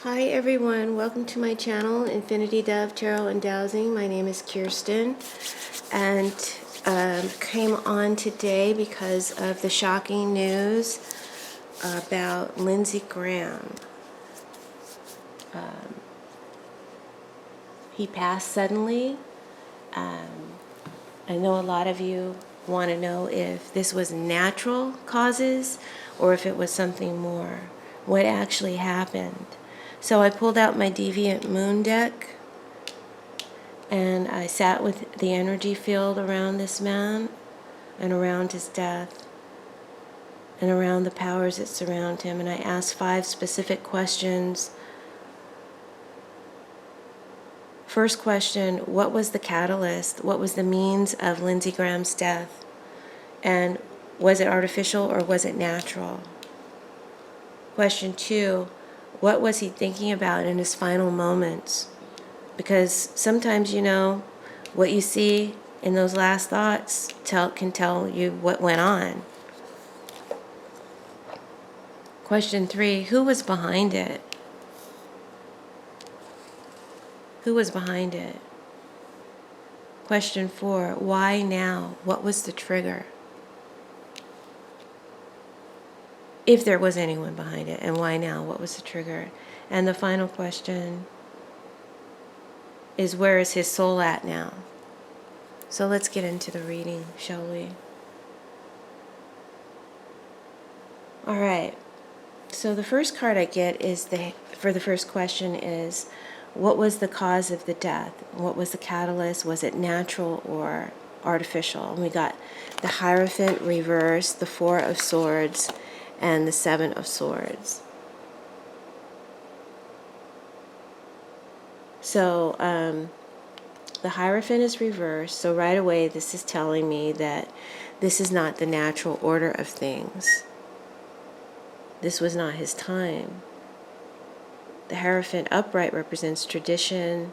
Hi everyone, welcome to my channel, Infinity Dove Tarot and Dowsing. My name is KEIRSTIN, and came on today because of the shocking news about Lindsey Graham. He passed suddenly. I know a lot of you want to know if this was natural causes or if it was something more. What actually happened? So I pulled out my Deviant Moon deck and I sat with the energy field around this man and around his death and around the powers that surround him, and I asked 5 specific questions. First question, what was the catalyst? What was the means of Lindsey Graham's death? And was it artificial or was it natural? Question 2, what was he thinking about in his final moments? Because sometimes, you know, what you see in those last thoughts can tell you what went on. Question 3, who was behind it? Who was behind it? Question 4, why now? What was the trigger? If there was anyone behind it, and why now? What was the trigger? And the final question is, where is his soul at now? So let's get into the reading, shall we? All right. So the first card I get is for the first question is, what was the cause of the death? What was the catalyst? Was it natural or artificial? And we got the Hierophant reversed, the 4 of Swords, and the 7 of Swords. So the Hierophant is reversed, so right away this is telling me that this is not the natural order of things. This was not his time. The Hierophant upright represents tradition.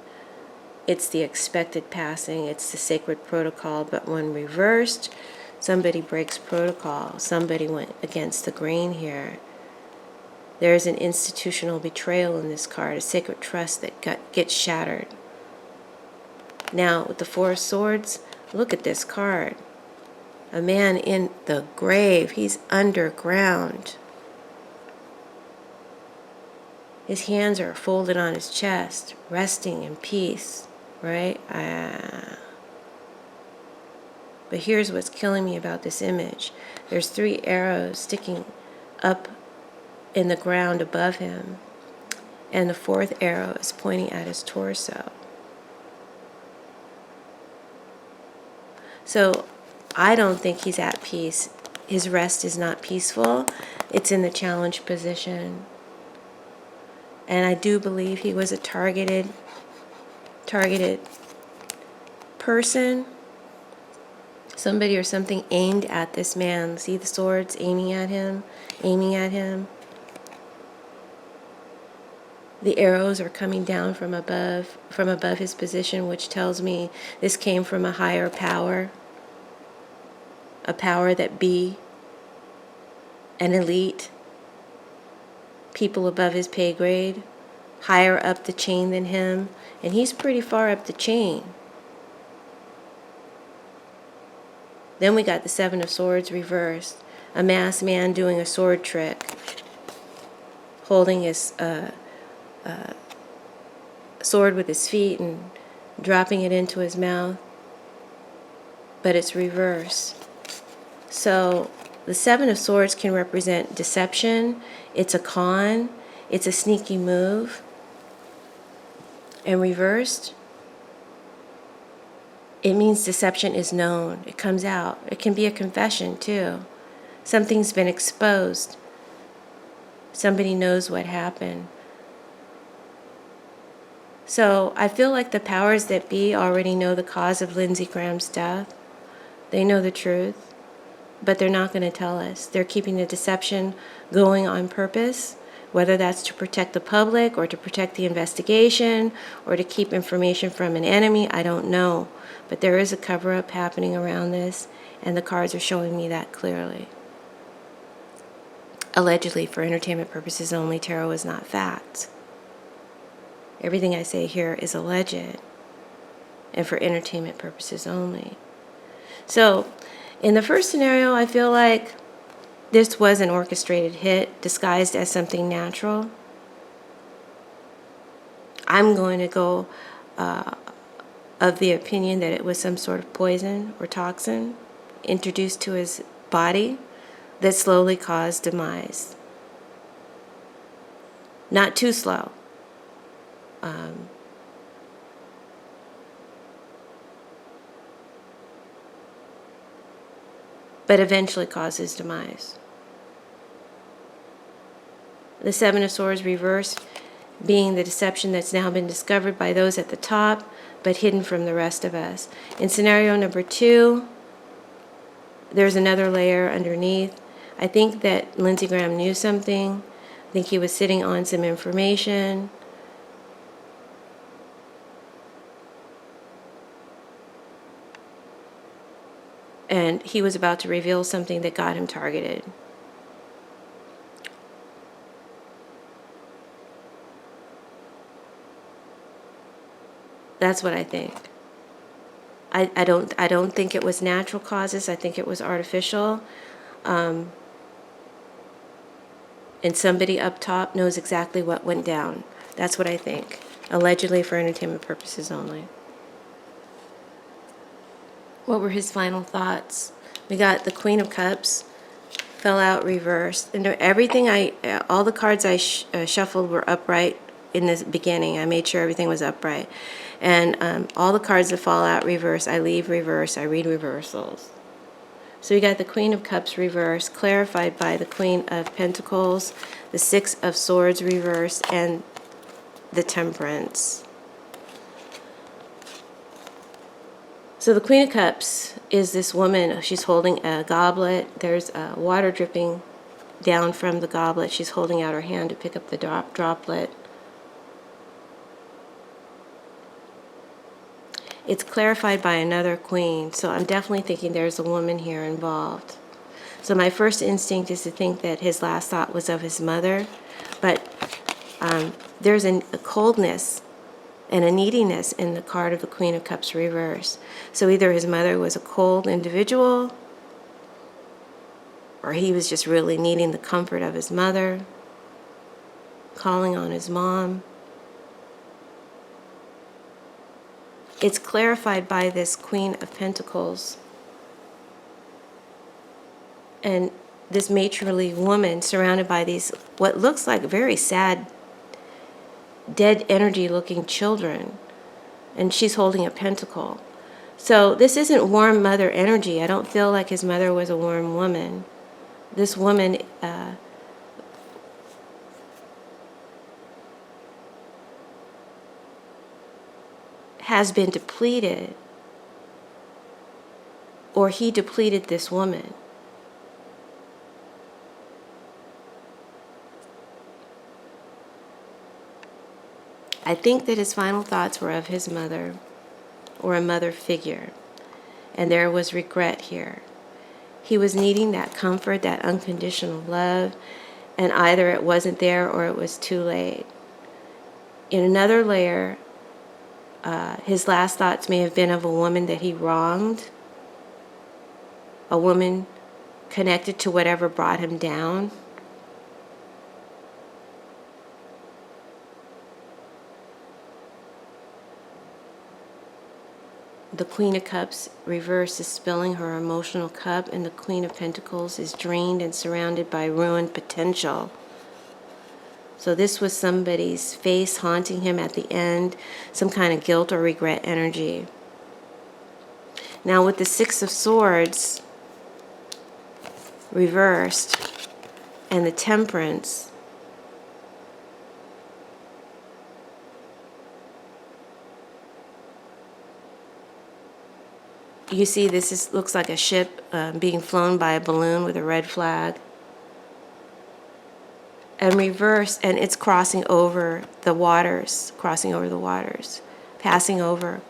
It's the expected passing. It's the sacred protocol. But when reversed, somebody breaks protocol. Somebody went against the grain here. There is an institutional betrayal in this card, a sacred trust that gets shattered. Now, with the 4 of Swords, look at this card. A man in the grave. He's underground. His hands are folded on his chest, resting in peace, right? But here's what's killing me about this image. There's 3 arrows sticking up in the ground above him, and the 4th arrow is pointing at his torso. So I don't think he's at peace. His rest is not peaceful. It's in the challenge position. And I do believe he was a targeted person. Somebody or something aimed at this man. See the swords aiming at him, aiming at him. The arrows are coming down from above his position, which tells me this came from a higher power, a power that be an elite, people above his pay grade, higher up the chain than him, and he's pretty far up the chain. Then we got the 7 of Swords reversed, a masked man doing a sword trick, holding his sword with his feet and dropping it into his mouth, but it's reversed. So the 7 of Swords can represent deception. It's a con. It's a sneaky move. And reversed, it means deception is known. It comes out. It can be a confession too. Something's been exposed. Somebody knows what happened. So I feel like the powers that be already know the cause of Lindsey Graham's death. They know the truth, but they're not going to tell us. They're keeping the deception going on purpose, whether that's to protect the public or to protect the investigation or to keep information from an enemy. I don't know. But there is a cover-up happening around this, and the cards are showing me that clearly. Allegedly, for entertainment purposes only, tarot is not facts. Everything I say here is alleged and for entertainment purposes only. So, in the first scenario, I feel like this was an orchestrated hit disguised as something natural. I'm going to go of the opinion that it was some sort of poison or toxin introduced to his body that slowly caused demise. Not too slow. But eventually causes demise. The Seven of Swords reversed being the deception that's now been discovered by those at the top, but hidden from the rest of us. In scenario number 2, there's another layer underneath. I think that Lindsey Graham knew something. I think he was sitting on some information. And he was about to reveal something that got him targeted. That's what I think. I don't think it was natural causes. I think it was artificial. And somebody up top knows exactly what went down. That's what I think. Allegedly for entertainment purposes only. What were his final thoughts? We got the Queen of Cups, fell out reversed. And everything all the cards I shuffled were upright in the beginning. I made sure everything was upright. And all the cards that fall out reverse, I leave reverse. I read reversals. So we got the Queen of Cups reversed, clarified by the Queen of Pentacles, the Six of Swords reversed, and the Temperance. So the Queen of Cups is this woman. She's holding a goblet. There's water dripping down from the goblet. She's holding out her hand to pick up the droplet. It's clarified by another queen, so I'm definitely thinking there's a woman here involved. So my first instinct is to think that his last thought was of his mother, but there's a coldness and a neediness in the card of the Queen of Cups reverse. So either his mother was a cold individual, or he was just really needing the comfort of his mother, calling on his mom. It's clarified by this Queen of Pentacles and this matronly woman surrounded by these, what looks like very sad, dead energy looking children. And she's holding a pentacle. So this isn't warm mother energy. I don't feel like his mother was a warm woman. This woman has been depleted, or he depleted this woman. I think that his final thoughts were of his mother, or a mother figure, and there was regret here. He was needing that comfort, that unconditional love, and either it wasn't there or it was too late. In another layer, his last thoughts may have been of a woman that he wronged, a woman connected to whatever brought him down. The Queen of Cups reverse is spilling her emotional cup, and the Queen of Pentacles is drained and surrounded by ruined potential. So this was somebody's face haunting him at the end, some kind of guilt or regret energy. Now with the Six of Swords reversed and the Temperance, you see this looks like a ship being flown by a balloon with a red flag. And reverse, and it's crossing over the waters, passing over,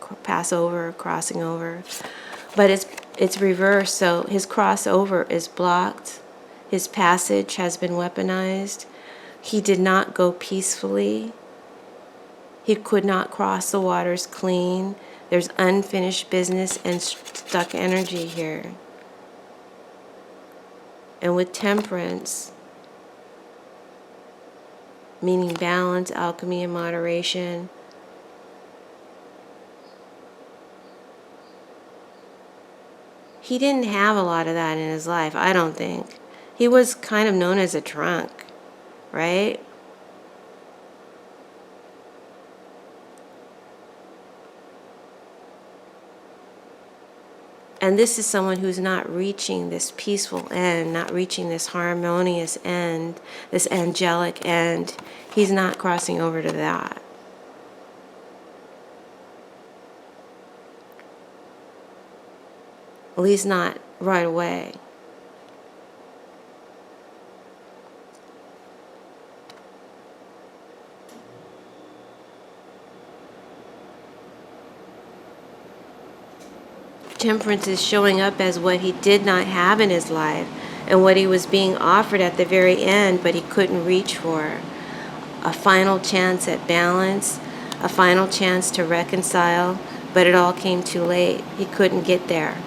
crossing over. But it's reversed, so his crossover is blocked. His passage has been weaponized. He did not go peacefully. He could not cross the waters clean. There's unfinished business and stuck energy here. And with temperance, meaning balance, alchemy, and moderation, he didn't have a lot of that in his life, I don't think. He was kind of known as a drunk, right? And this is someone who's not reaching this peaceful end, not reaching this harmonious end, this angelic end. He's not crossing over to that. At least not right away. Temperance is showing up as what he did not have in his life and what he was being offered at the very end, but he couldn't reach for. A final chance at balance, a final chance to reconcile, but it all came too late. He couldn't get there.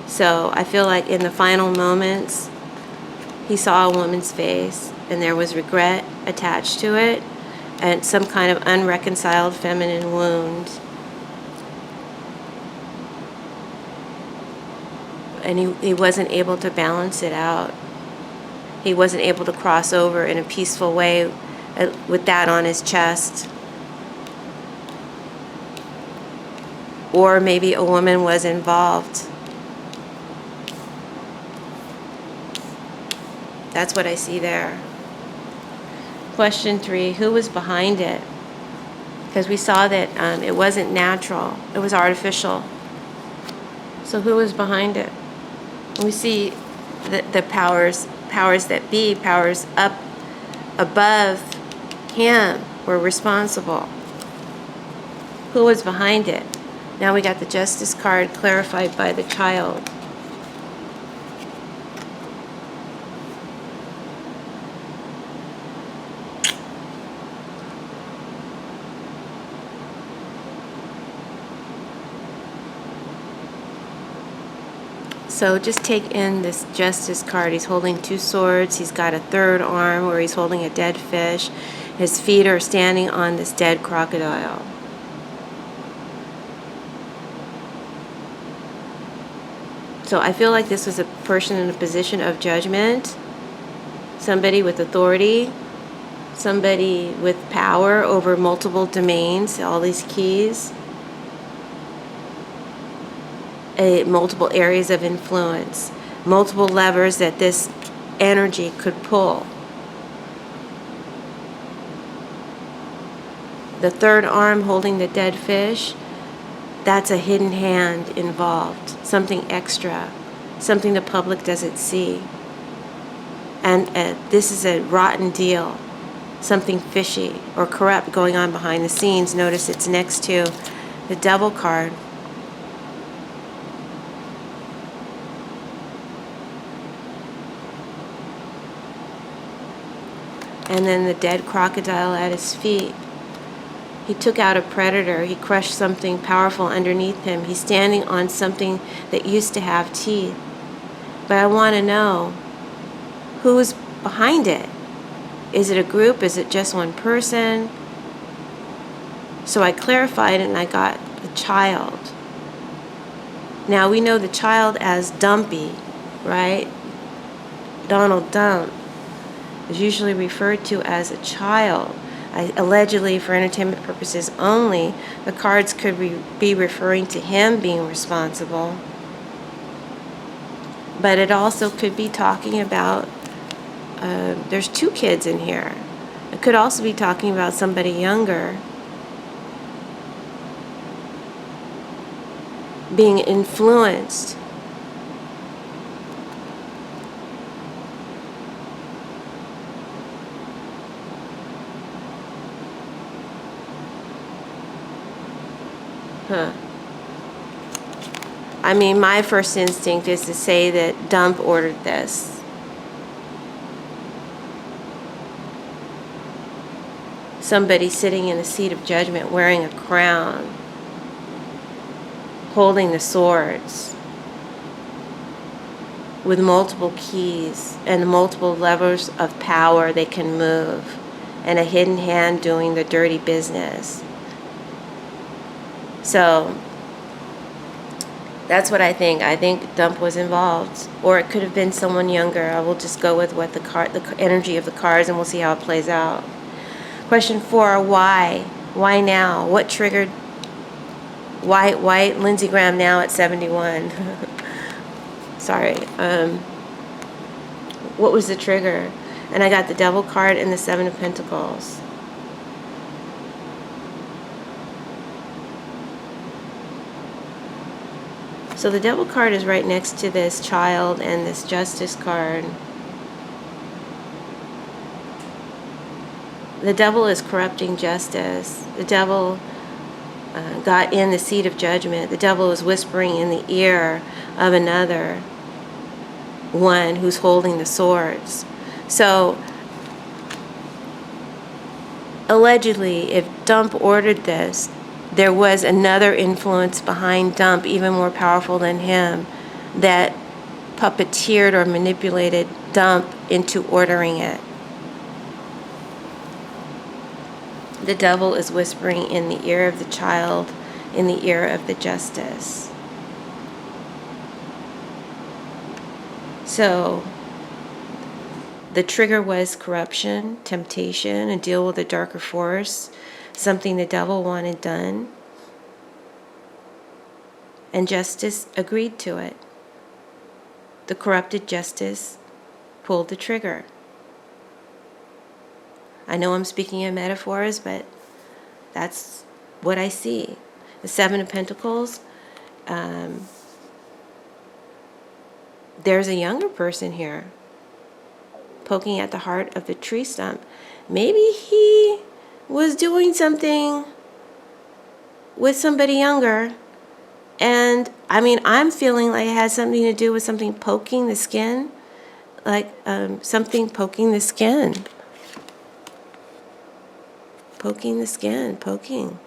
So I feel like in the final moments, he saw a woman's face and there was regret attached to it and some kind of unreconciled feminine wound. And he wasn't able to balance it out. He wasn't able to cross over in a peaceful way with that on his chest. Or maybe a woman was involved. That's what I see there. Question 3, who was behind it? Because we saw that it wasn't natural, it was artificial. So who was behind it? We see the powers that be, powers up above him were responsible. Who was behind it? Now we got the Justice card clarified by the child. So just take in this Justice card. He's holding 2 swords. He's got a third arm where he's holding a dead fish. His feet are standing on this dead crocodile. So I feel like this was a person in a position of judgment, somebody with authority, somebody with power over multiple domains, all these keys. Multiple areas of influence, multiple levers that this energy could pull. The third arm holding the dead fish, that's a hidden hand involved, something extra, something the public doesn't see. And this is a rotten deal, something fishy or corrupt going on behind the scenes. Notice it's next to the Devil card. And then the dead crocodile at his feet. He took out a predator. He crushed something powerful underneath him. He's standing on something that used to have teeth. But I want to know who's behind it. Is it a group? Is it just one person? So I clarified and I got the child. Now we know the child as Dumpy, right? Donald Dump is usually referred to as a child. Allegedly, for entertainment purposes only, the cards could be referring to him being responsible. But it also could be talking about, there's 2 kids in here. It could also be talking about somebody younger being influenced. I mean, my first instinct is to say that Dump ordered this. somebody sitting in a seat of judgment wearing a crown, holding the swords with multiple keys and multiple levers of power they can move, and a hidden hand doing the dirty business. So that's what I think. I think Dump was involved, or it could have been someone younger. I will just go with what the energy of the cards, and we'll see how it plays out. Question 4, why? Why now? What triggered? Why Lindsey Graham now at 71? Sorry. What was the trigger? And I got the Devil card and the 7 of Pentacles. So the Devil card is right next to this Child and this Justice card. The Devil is corrupting justice. The Devil got in the seat of judgment. The Devil is whispering in the ear of another one who's holding the swords. So allegedly, if Dump ordered this, there was another influence behind Dump, even more powerful than him, that puppeteered or manipulated Dump into ordering it. The Devil is whispering in the ear of the Child, in the ear of the Justice. So the trigger was corruption, temptation, a deal with a darker force, something the Devil wanted done. And Justice agreed to it. The corrupted Justice pulled the trigger. I know I'm speaking in metaphors, but that's what I see. The 7 of Pentacles, there's a younger person here poking at the heart of the tree stump. Maybe he was doing something with somebody younger, and I mean, I'm feeling like it has something to do with something poking the skin, like something poking the skin. Poking the skin, poking.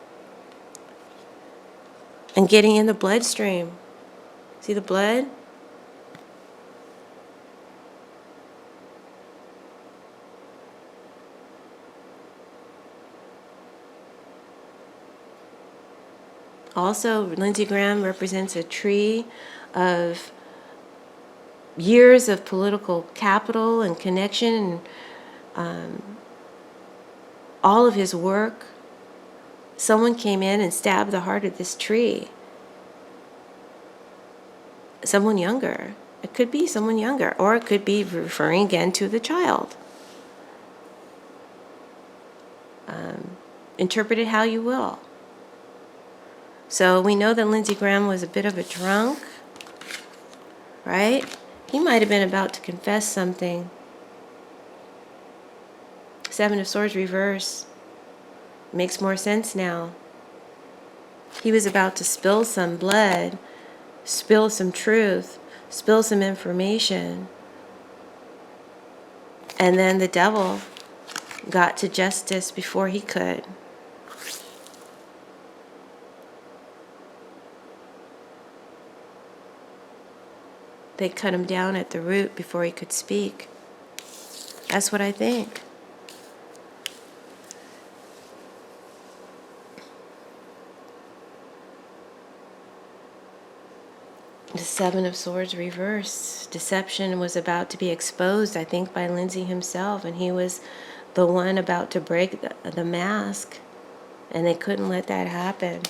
And getting in the bloodstream. See the blood? Also, Lindsey Graham represents a tree of years of political capital and connection, and all of his work. Someone came in and stabbed the heart of this tree. Someone younger. It could be someone younger, or it could be referring again to the Child. Interpret it how you will. So we know that Lindsey Graham was a bit of a drunk, right? He might have been about to confess something. 7 of Swords reverse. Makes more sense now. He was about to spill some blood, spill some truth, spill some information. And then the Devil got to justice before he could. They cut him down at the root before he could speak. That's what I think. The 7 of Swords reverse. Deception was about to be exposed, I think, by Lindsey himself, and he was the one about to break the mask, and they couldn't let that happen.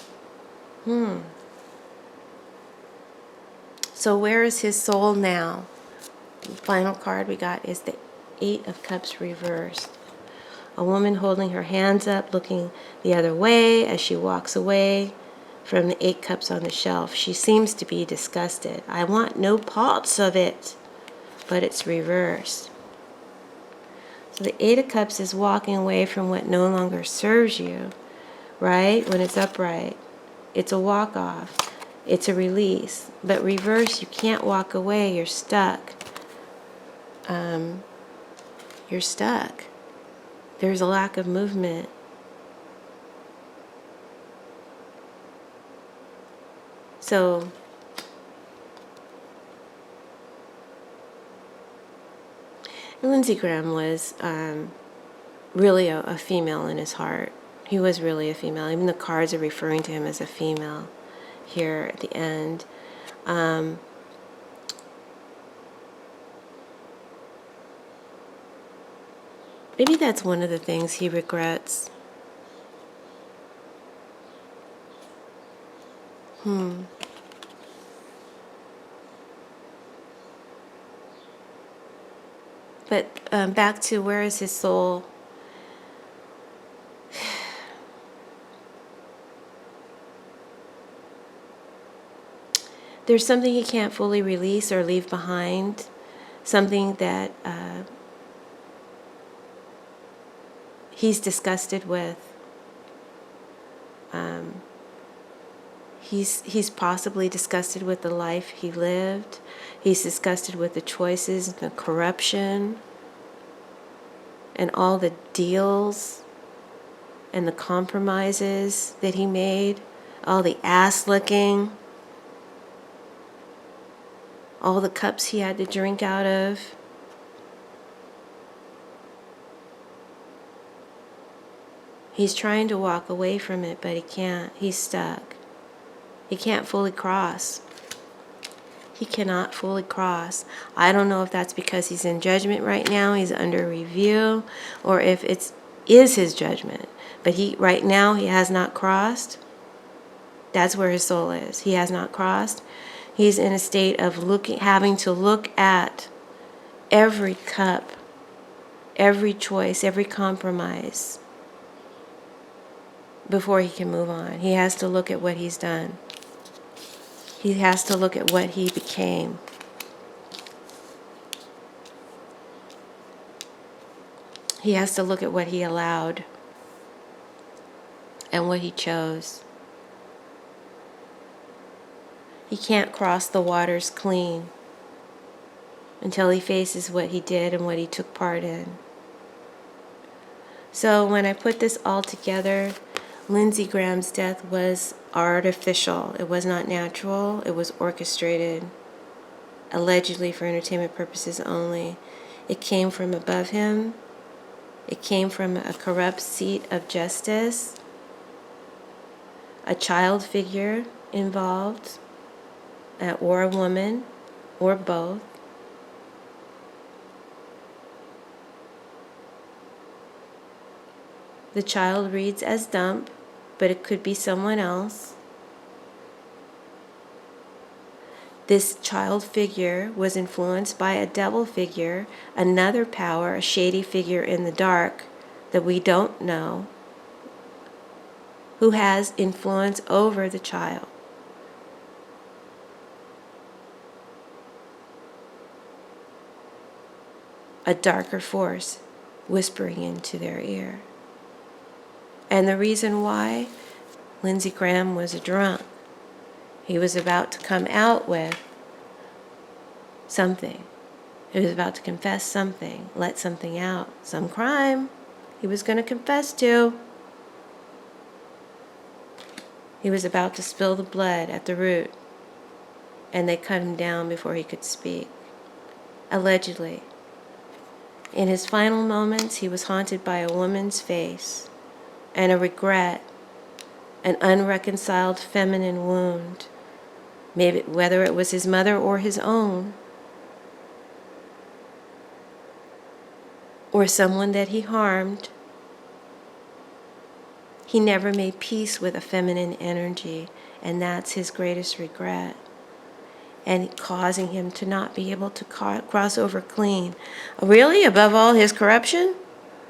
So where is his soul now? The final card we got is the 8 of Cups reversed. A woman holding her hands up, looking the other way as she walks away from the 8 cups on the shelf. She seems to be disgusted. I want no parts of it, but it's reversed. So the 8 of Cups is walking away from what no longer serves you, right? When it's upright, it's a walk-off. It's a release. But reverse, you can't walk away. You're stuck. You're stuck. There's a lack of movement. So Lindsey Graham was really a female in his heart. He was really a female. Even the cards are referring to him as a female here at the end. Maybe that's one of the things he regrets. But back to where is his soul? There's something he can't fully release or leave behind. Something that he's disgusted with. He's possibly disgusted with the life he lived. He's disgusted with the choices and the corruption and all the deals and the compromises that he made, all the ass licking, all the cups he had to drink out of. He's trying to walk away from it, but he can't. He's stuck. He can't fully cross. He cannot fully cross. I don't know if that's because he's in judgment right now, he's under review, or if it is his judgment. But right now he has not crossed. That's where his soul is. He has not crossed. He's in a state of having to look at every cup, every choice, every compromise before he can move on. He has to look at what he's done. He has to look at what he became. He has to look at what he allowed and what he chose. He can't cross the waters clean until he faces what he did and what he took part in. So when I put this all together, Lindsey Graham's death was artificial. It was not natural. It was orchestrated, allegedly for entertainment purposes only. It came from above him. It came from a corrupt seat of justice. A child figure involved, or a woman, or both. The child reads as dump, but it could be someone else. This child figure was influenced by a devil figure, another power, a shady figure in the dark that we don't know, who has influence over the child. A darker force whispering into their ear. And the reason why? Lindsey Graham was a drunk. He was about to come out with something. He was about to confess something, let something out, some crime he was going to confess to. He was about to spill the blood at the root, and they cut him down before he could speak. Allegedly. In his final moments, he was haunted by a woman's face and a regret, an unreconciled feminine wound, maybe whether it was his mother or his own, or someone that he harmed. He never made peace with a feminine energy, and that's his greatest regret, and causing him to not be able to cross over clean. Really? Above all, his corruption?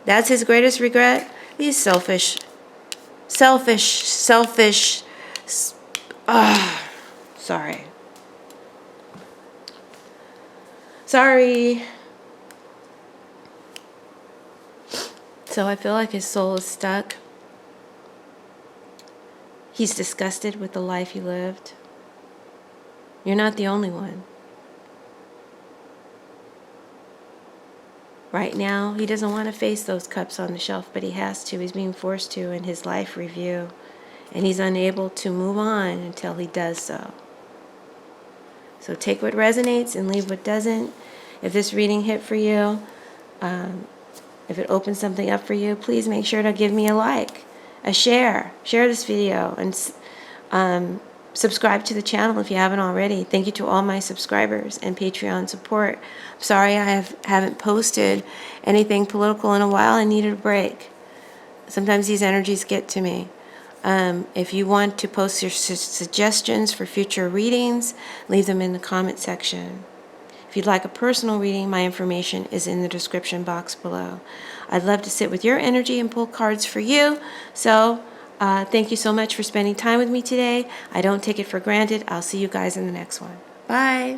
That's his greatest regret? He's selfish. Sorry. Sorry. So I feel like his soul is stuck. He's disgusted with the life he lived. You're not the only one. Right now, he doesn't want to face those cups on the shelf, but he has to. He's being forced to in his life review. And he's unable to move on until he does so. So take what resonates and leave what doesn't. If this reading hit for you, if it opens something up for you, please make sure to give me a like, a share. Share this video, and subscribe to the channel if you haven't already. Thank you to all my subscribers and Patreon support. I'm sorry I haven't posted anything political in a while. I needed a break. Sometimes these energies get to me. If you want to post your suggestions for future readings, leave them in the comment section. If you'd like a personal reading, my information is in the description box below. I'd love to sit with your energy and pull cards for you. So thank you so much for spending time with me today. I don't take it for granted. I'll see you guys in the next one. Bye.